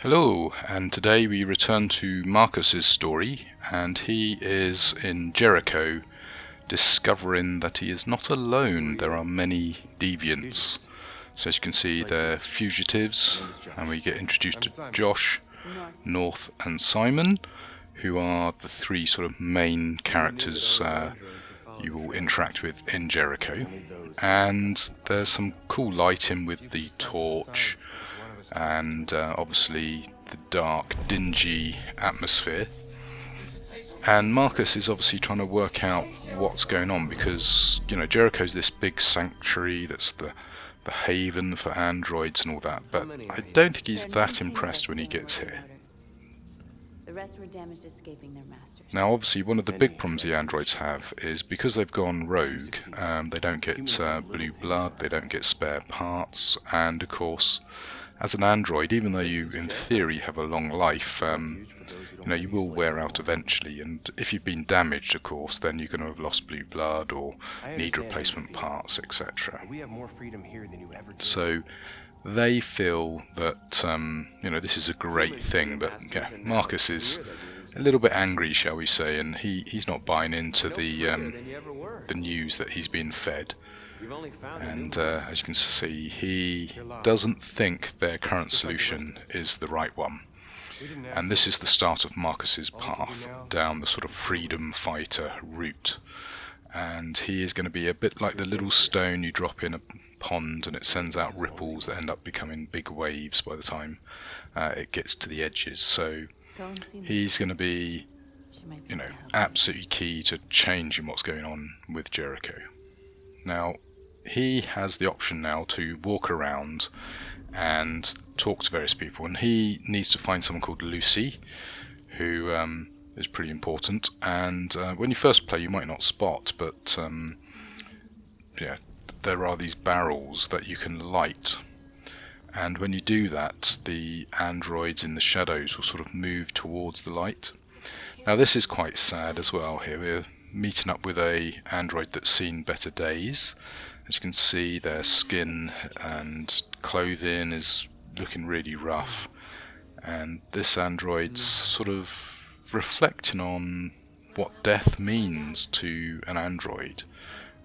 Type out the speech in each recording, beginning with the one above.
Hello, and today we return to Markus's story, and he is in Jericho, discovering that he is not alone. There are many deviants. So as you can see, they're fugitives, and we get introduced to Josh, North, and Simon, who are the three sort of main characters you will interact with in Jericho. And there's some cool lighting with the torch, and obviously the dark, dingy atmosphere. And Markus is obviously trying to work out what's going on, because Jericho's this big sanctuary that's the haven for androids and all that, but I don't think he's that impressed when he gets here. The rest were damaged escaping their masters. Now obviously one of the big problems the androids have is because they've gone rogue, they don't get blue blood, they don't get spare parts, and of course as an android, even though you in theory have a long life, you will wear out eventually, and if you've been damaged, of course, then you're going to have lost blue blood or need replacement parts, etc. So they feel that this is a great thing, but Markus is a little bit angry, shall we say, and he's not buying into the news that he's been fed. And as you can see, he doesn't think their current solution is the right one. And this is the start of Markus's path down the sort of freedom fighter route. And he is going to be a bit like the little stone you drop in a pond and it sends out ripples that end up becoming big waves by the time it gets to the edges. So he's going to be, absolutely key to changing what's going on with Jericho. Now, he has the option now to walk around and talk to various people, and he needs to find someone called Lucy, who is pretty important. And when you first play, you might not spot, but there are these barrels that you can light, and when you do that, the androids in the shadows will sort of move towards the light. Now this is quite sad as well. Here we're meeting up with a android that's seen better days. As you can see, their skin and clothing is looking really rough, and this android's sort of reflecting on what death means to an android,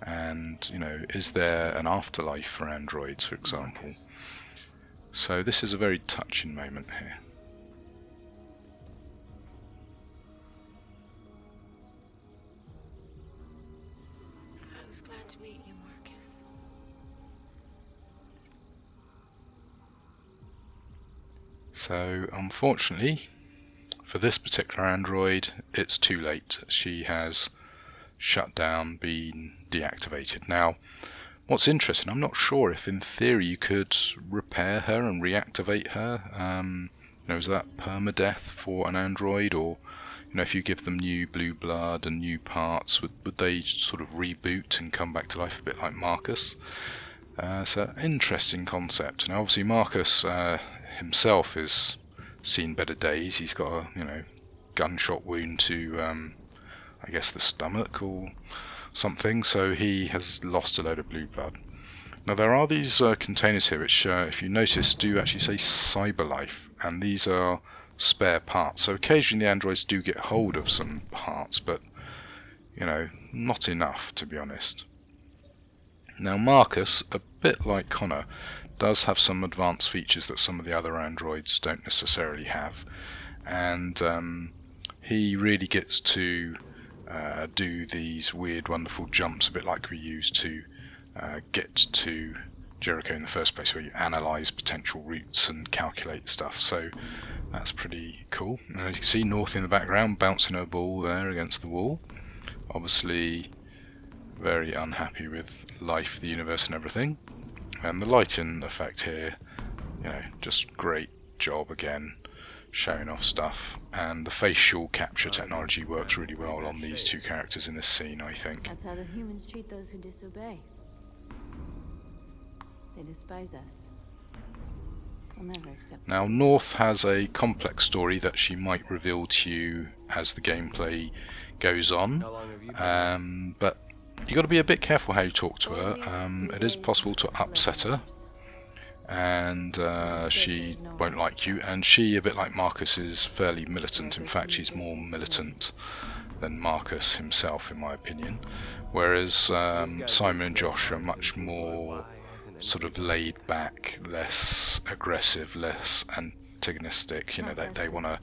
and is there an afterlife for androids, for example. So this is a very touching moment here. I was glad to meet you, Markus. So unfortunately for this particular android, it's too late. She has shut down, been deactivated. Now what's interesting, I'm not sure if in theory you could repair her and reactivate her. Is that permadeath for an android, or if you give them new blue blood and new parts, would they sort of reboot and come back to life a bit like Markus? So interesting concept. Now obviously Markus himself has seen better days. He's got a gunshot wound to I guess the stomach or something, so he has lost a load of blue blood. Now there are these containers here which if you notice do actually say Cyberlife, and these are spare parts. So occasionally the androids do get hold of some parts, but not enough, to be honest. Now Markus, a bit like Connor, does have some advanced features that some of the other androids don't necessarily have, and he really gets to do these weird wonderful jumps, a bit like we used to get to Jericho in the first place, where you analyse potential routes and calculate stuff. So that's pretty cool. And as you can see, North in the background bouncing her ball there against the wall, obviously very unhappy with life, the universe and everything. And the lighting effect here, just great job again, showing off stuff. And the facial capture technology works really well on these two characters in this scene, I think. That's how the humans treat those who disobey. They despise us. We'll never accept. Now North has a complex story that she might reveal to you as the gameplay goes on, but you got to be a bit careful how you talk to her. It is possible to upset her, and she won't like you. And she, a bit like Markus, is fairly militant. In fact, she's more militant than Markus himself, in my opinion. Whereas Simon and Josh are much more sort of laid back, less aggressive, less antagonistic. You know, they want to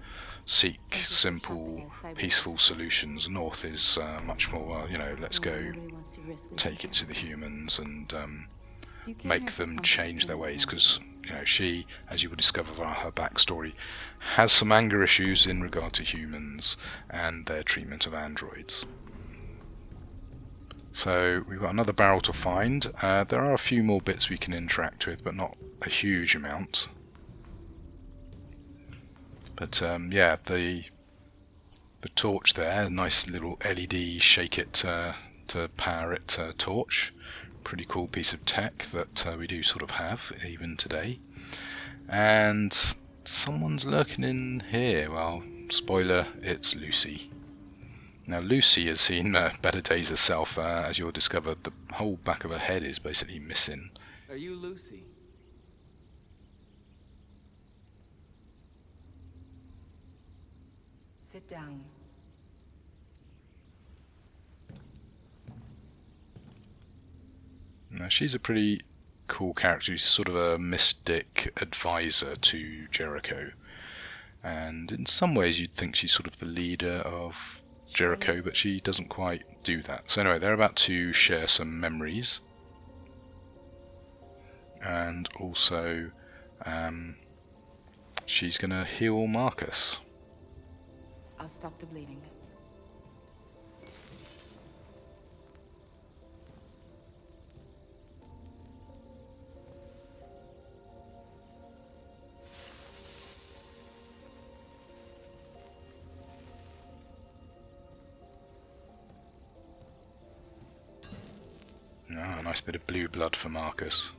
seek simple, peaceful solutions. North is much more, well, you know, let's go take it to the humans and make them change their ways, because you know, she, as you will discover via her backstory, has some anger issues in regard to humans and their treatment of androids. So we've got another barrel to find. There are a few more bits we can interact with, but not a huge amount. But yeah, the torch there, nice little LED shake it to power it torch. Pretty cool piece of tech that we do sort of have even today. And someone's lurking in here. Well, spoiler, it's Lucy. Now Lucy has seen better days herself. As you'll discover, the whole back of her head is basically missing. Are you Lucy? Sit down. Now she's a pretty cool character. She's sort of a mystic advisor to Jericho, and in some ways you'd think she's sort of the leader of Jericho, but she doesn't quite do that. So anyway, they're about to share some memories, and also she's going to heal Markus. I'll stop the bleeding. Ah, a nice bit of blue blood for Markus.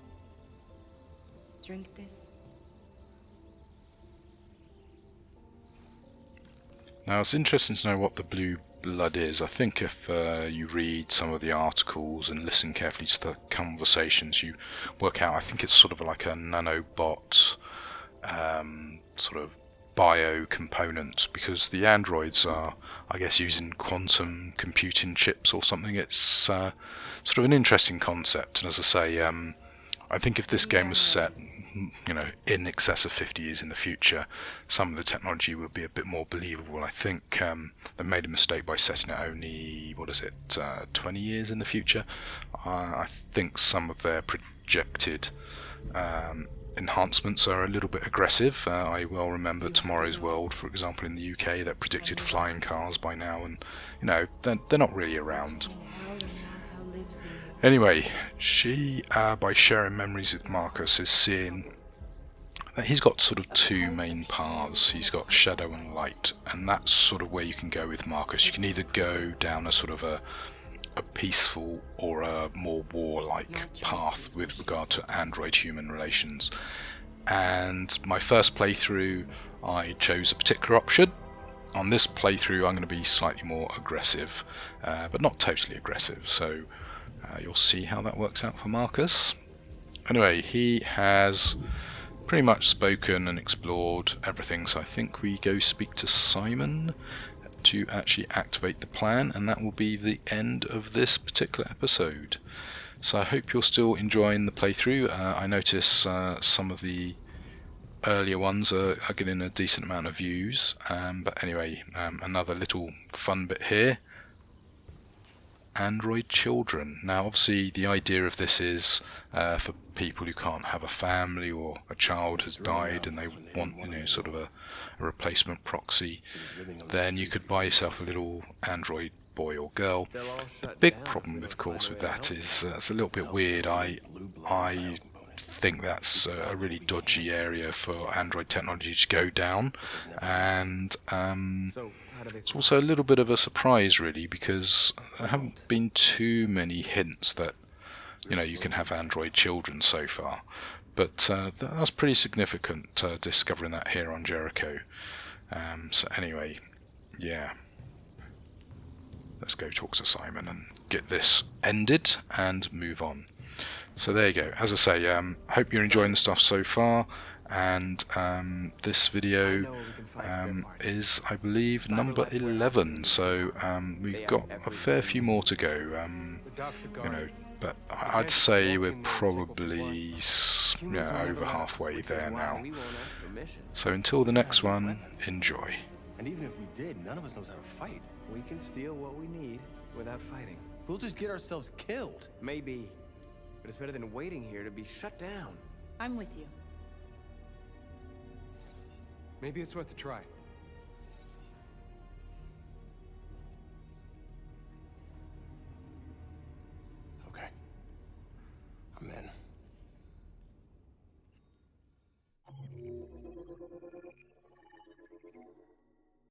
Drink this. Now it's interesting to know what the blue blood is. I think if you read some of the articles and listen carefully to the conversations, you work out, I think it's sort of like a nanobot sort of bio component, because the androids are, I guess, using quantum computing chips or something. It's sort of an interesting concept, and as I say, I think if this game was set, you know, in excess of 50 years in the future, some of the technology would be a bit more believable. I think they made a mistake by setting it only, 20 years in the future. I think some of their projected enhancements are a little bit aggressive. I well remember Tomorrow's World, for example, in the UK, that predicted flying cars by now, and you know, they're not really around. Anyway, she, by sharing memories with Markus, is seeing that he's got sort of two main paths. He's got shadow and light, and that's sort of where you can go with Markus. You can either go down a sort of a peaceful or a more warlike path with regard to android-human relations. And my first playthrough, I chose a particular option. On this playthrough, I'm going to be slightly more aggressive, but not totally aggressive. So you'll see how that works out for Markus. Anyway, he has pretty much spoken and explored everything, so I think we go speak to Simon to actually activate the plan, and that will be the end of this particular episode. So I hope you're still enjoying the playthrough. I notice some of the earlier ones are getting a decent amount of views, but anyway, another little fun bit here. Android children. Now obviously the idea of this is for people who can't have a family, or a child has died and they want, you know, sort of a replacement proxy, then you could buy yourself a little android boy or girl. The big problem, of course, with that is it's a little bit weird. I think that's a really dodgy area for android technology to go down, and it's also a little bit of a surprise, really, because there haven't been too many hints that, you know, you can have android children so far. But that's pretty significant, discovering that here on Jericho. So anyway, yeah, let's go talk to Simon and get this ended and move on. So there you go. As I say, hope you're enjoying the stuff so far, and this video is, I believe, number 11. So we've got a fair few more to go. You know, but I'd say we're probably over halfway there now. So until the next one, enjoy. And even if we did, none of us knows how to fight. We can steal what we need without fighting. We'll just get ourselves killed. Maybe. But it's better than waiting here to be shut down. I'm with you. Maybe it's worth a try.